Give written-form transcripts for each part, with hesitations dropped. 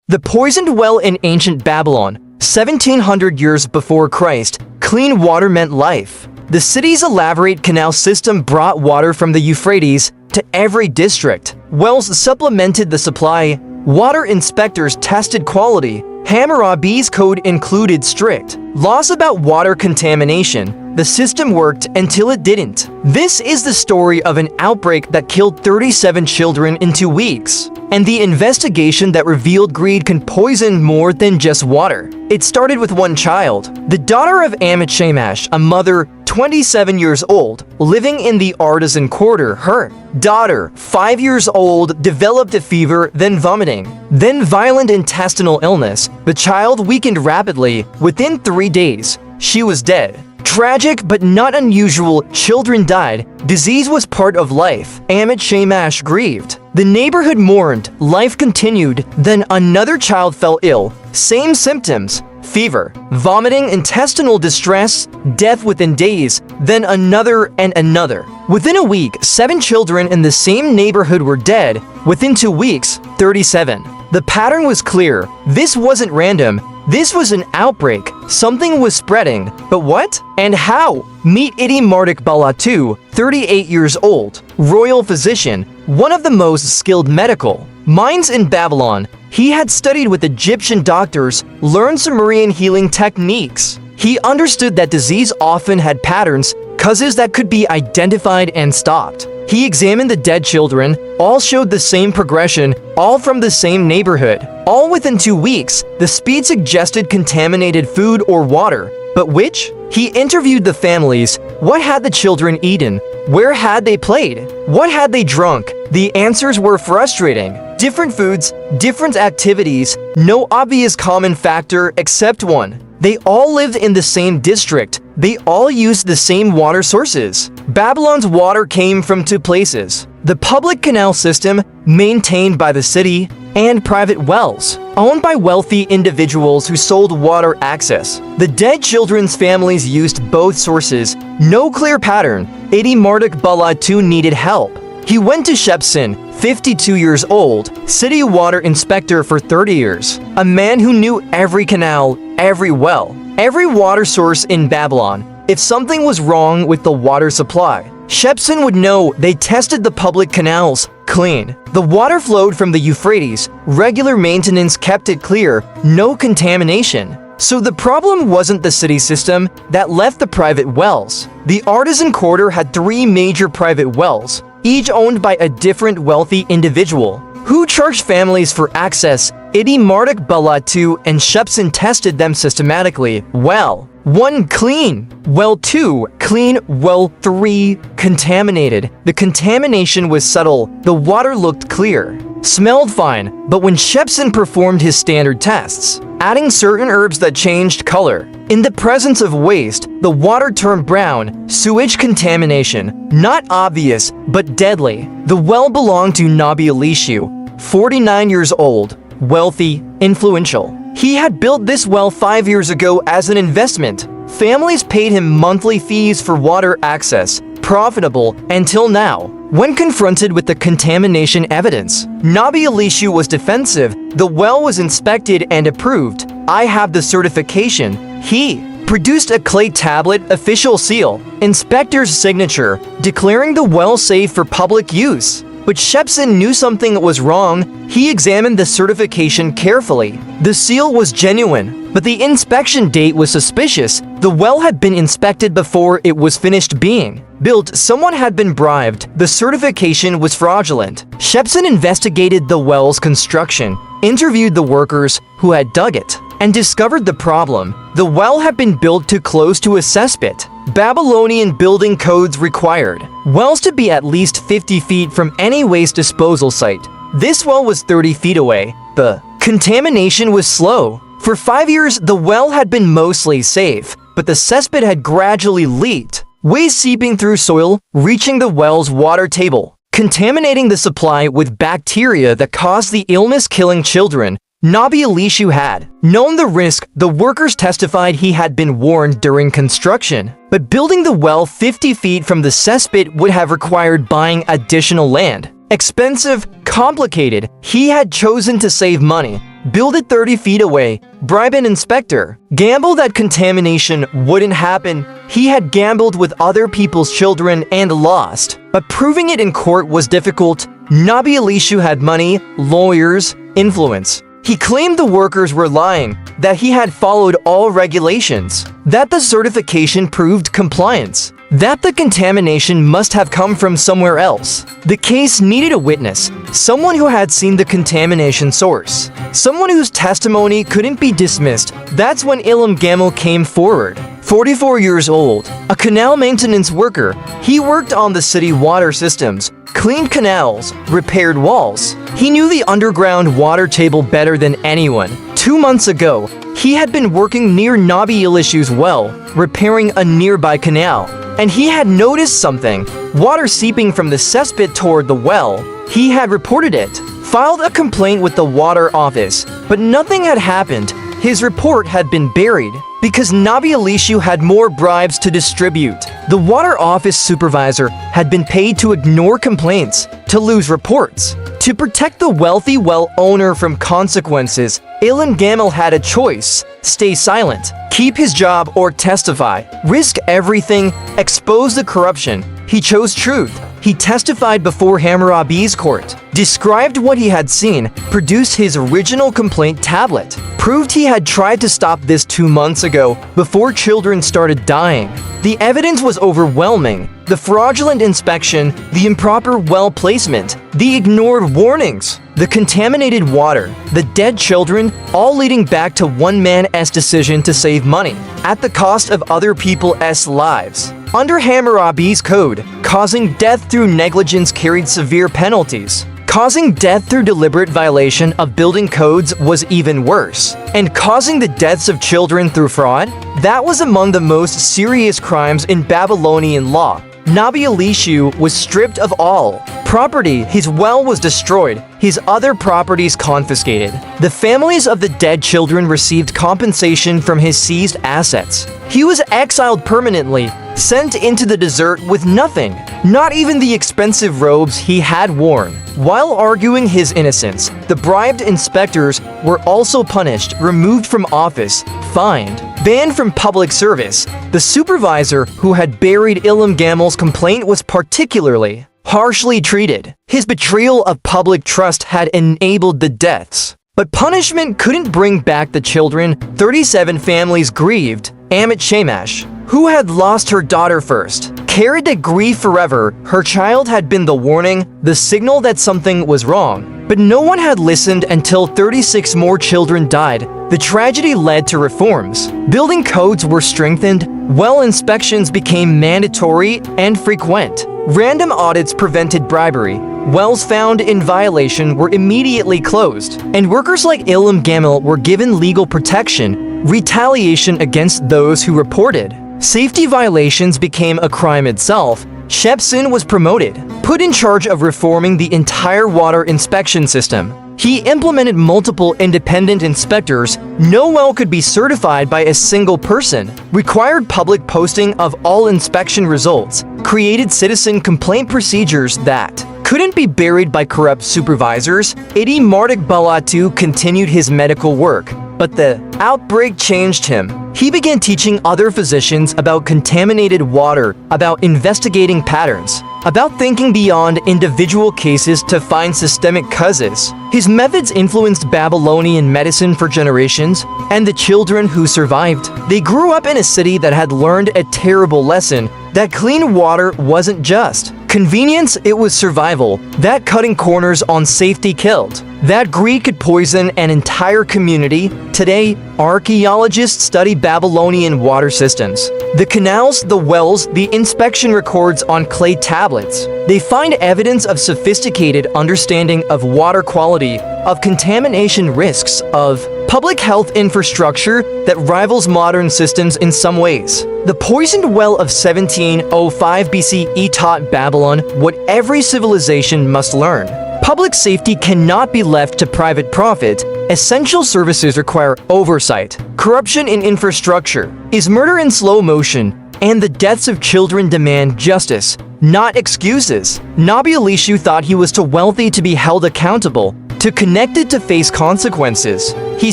The poisoned well in ancient Babylon, 1700 years before Christ, clean water meant life. The city's elaborate canal system brought water from the Euphrates to every district. Wells supplemented the supply. Water inspectors tested quality. Hammurabi's code included strict laws about water contamination. The system worked until it didn't. This is the story of an outbreak that killed 37 children in 2 weeks, and the investigation that revealed greed can poison more than just water. It started with one child, the daughter of Amit, a mother 27 years old, living in the artisan quarter. Her daughter, 5 years old, developed a fever, then vomiting, then violent intestinal illness. The child weakened rapidly. Within 3 days, she was dead. Tragic but not unusual, children died. Disease was part of life. Amit grieved. The neighborhood mourned. Life continued. Then another child fell ill. Same symptoms. Fever, vomiting, intestinal distress, death within days, then another and another. Within a week, 7 children in the same neighborhood were dead. Within 2 weeks, 37. The pattern was clear. This wasn't random. This was an outbreak. Something was spreading. But what? And how? Meet Marduk Balatu, 38 years old, royal physician, one of the most skilled medical minds in Babylon. He had studied with Egyptian doctors, learned Sumerian healing techniques. He understood that disease often had patterns, causes that could be identified and stopped. He examined the dead children. All showed the same progression, all from the same neighborhood. All within 2 weeks, the speed suggested contaminated food or water. But which? He interviewed the families. What had the children eaten? Where had they played? What had they drunk? The answers were frustrating. Different foods, different activities, no obvious common factor except one. They all lived in the same district. They all used the same water sources. Babylon's water came from 2 places: the public canal system, maintained by the city, and private wells, owned by wealthy individuals who sold water access. The dead children's families used both sources. No clear pattern. Marduk Balatu needed help. He went to Shepson, 52 years old, city water inspector for 30 years, a man who knew every canal, every well, every water source in Babylon. If something was wrong with the water supply, Shepson would know. They tested the public canals. Clean. The water flowed from the Euphrates. Regular maintenance kept it clear. No contamination. So the problem wasn't the city system that left the private wells. The artisan quarter had 3 major private wells, each owned by a different wealthy individual, who charged families for access. Marduk Balatu and Shepson tested them systematically. Well 1 clean, well 2 clean, well 3 contaminated. The contamination was subtle. The water looked clear, smelled fine, but when Shepson performed his standard tests, adding certain herbs that changed color, in the presence of waste, the water turned brown. Sewage contamination, not obvious, but deadly. The well belonged to Nabi Elishu, 49 years old, wealthy, influential. He had built this well 5 years ago as an investment. Families paid him monthly fees for water access, profitable until now. When confronted with the contamination evidence, Nabi Elishu was defensive. The well was inspected and approved. I have the certification. He produced a clay tablet, official seal, inspector's signature, declaring the well safe for public use. But Shepson knew something was wrong. He examined the certification carefully. The seal was genuine, but the inspection date was suspicious. The well had been inspected before it was finished being built. Someone had been bribed. The certification was fraudulent. Shepson investigated the well's construction, interviewed the workers who had dug it, and discovered the problem. The well had been built too close to a cesspit. Babylonian building codes required wells to be at least 50 feet from any waste disposal site. This well was 30 feet away. The contamination was slow. For 5 years, the well had been mostly safe, but the cesspit had gradually leaked, waste seeping through soil, reaching the well's water table, contaminating the supply with bacteria that caused the illness, killing children. Nabi Elishu had known the risk. The workers testified he had been warned during construction. But building the well 50 feet from the cesspit would have required buying additional land. Expensive, complicated. He had chosen to save money. build it 30 feet away, bribe an inspector, gamble that contamination wouldn't happen. He had gambled with other people's children and lost, but proving it in court was difficult. Nabi Elishu had money, lawyers, influence. He claimed the workers were lying, that he had followed all regulations, that the certification proved compliance, that the contamination must have come from somewhere else. The case needed a witness, someone who had seen the contamination source, someone whose testimony couldn't be dismissed. That's when Ilham Gamal came forward. 44 years old, a canal maintenance worker, he worked on the city water systems, cleaned canals, repaired walls. He knew the underground water table better than anyone. 2 months ago, he had been working near Nabi Elishu's well, repairing a nearby canal, and he had noticed something, water seeping from the cesspit toward the well. He had reported it, filed a complaint with the water office, but nothing had happened. His report had been buried because Nabi Elishu had more bribes to distribute. The water office supervisor had been paid to ignore complaints, to lose reports. To protect the wealthy well owner from consequences, Ilham Gamal had a choice: stay silent, keep his job or testify, risk everything, expose the corruption. He chose truth. He testified before Hammurabi's court, described what he had seen, produced his original complaint tablet, proved he had tried to stop this 2 months ago before children started dying. The evidence was overwhelming. The fraudulent inspection, the improper well placement, the ignored warnings, the contaminated water, the dead children, all leading back to one man's decision to save money, at the cost of other people's lives. Under Hammurabi's code, causing death through negligence carried severe penalties. Causing death through deliberate violation of building codes was even worse. And causing the deaths of children through fraud? That was among the most serious crimes in Babylonian law. Nabi Elishu was stripped of all property. His well was destroyed, his other properties confiscated. The families of the dead children received compensation from his seized assets. He was exiled permanently, sent into the desert with nothing, not even the expensive robes he had worn. While arguing his innocence, the bribed inspectors were also punished, removed from office, fined, banned from public service. The supervisor who had buried Ilham Gamal's complaint was particularly harshly treated. His betrayal of public trust had enabled the deaths. But punishment couldn't bring back the children. 37 families grieved. Amit Shamash, who had lost her daughter first, carried the grief forever. Her child had been the warning, the signal that something was wrong. But no one had listened until 36 more children died. The tragedy led to reforms. Building codes were strengthened, well inspections became mandatory and frequent. Random audits prevented bribery. Wells found in violation were immediately closed, and workers like Ilham Gamal were given legal protection, retaliation against those who reported. Safety violations became a crime itself. Shepson was promoted, put in charge of reforming the entire water inspection system. He implemented multiple independent inspectors. No well could be certified by a single person, required public posting of all inspection results, created citizen complaint procedures that couldn't be buried by corrupt supervisors. Idi Mardik Balatu continued his medical work, but the outbreak changed him. He began teaching other physicians about contaminated water, about investigating patterns, about thinking beyond individual cases to find systemic causes. His methods influenced Babylonian medicine for generations, and the children who survived. They grew up in a city that had learned a terrible lesson, that clean water wasn't just convenience, it was survival. That cutting corners on safety killed. That greed could poison an entire community. Today, archaeologists study Babylonian water systems. The canals, the wells, the inspection records on clay tablets. They find evidence of sophisticated understanding of water quality, of contamination risks, of public health infrastructure that rivals modern systems in some ways. The poisoned well of 1705 BCE taught Babylon what every civilization must learn. Public safety cannot be left to private profit. Essential services require oversight. Corruption in infrastructure is murder in slow motion, and the deaths of children demand justice, not excuses. Nabi Elishu thought he was too wealthy to be held accountable. to connected to face consequences. He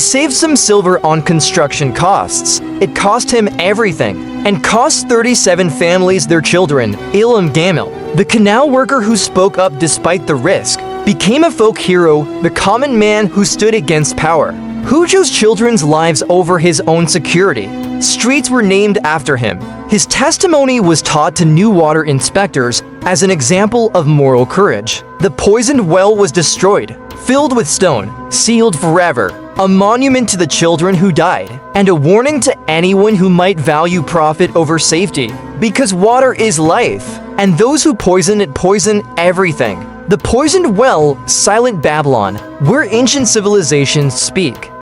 saved some silver on construction costs. It cost him everything, and cost 37 families their children. Ilham Gamil, the canal worker who spoke up despite the risk, became a folk hero, the common man who stood against power, who chose children's lives over his own security. Streets were named after him. His testimony was taught to new water inspectors as an example of moral courage. The poisoned well was destroyed, filled with stone, sealed forever, a monument to the children who died, and a warning to anyone who might value profit over safety. Because water is life, and those who poison it poison everything. The poisoned well, silent Babylon, where ancient civilizations speak.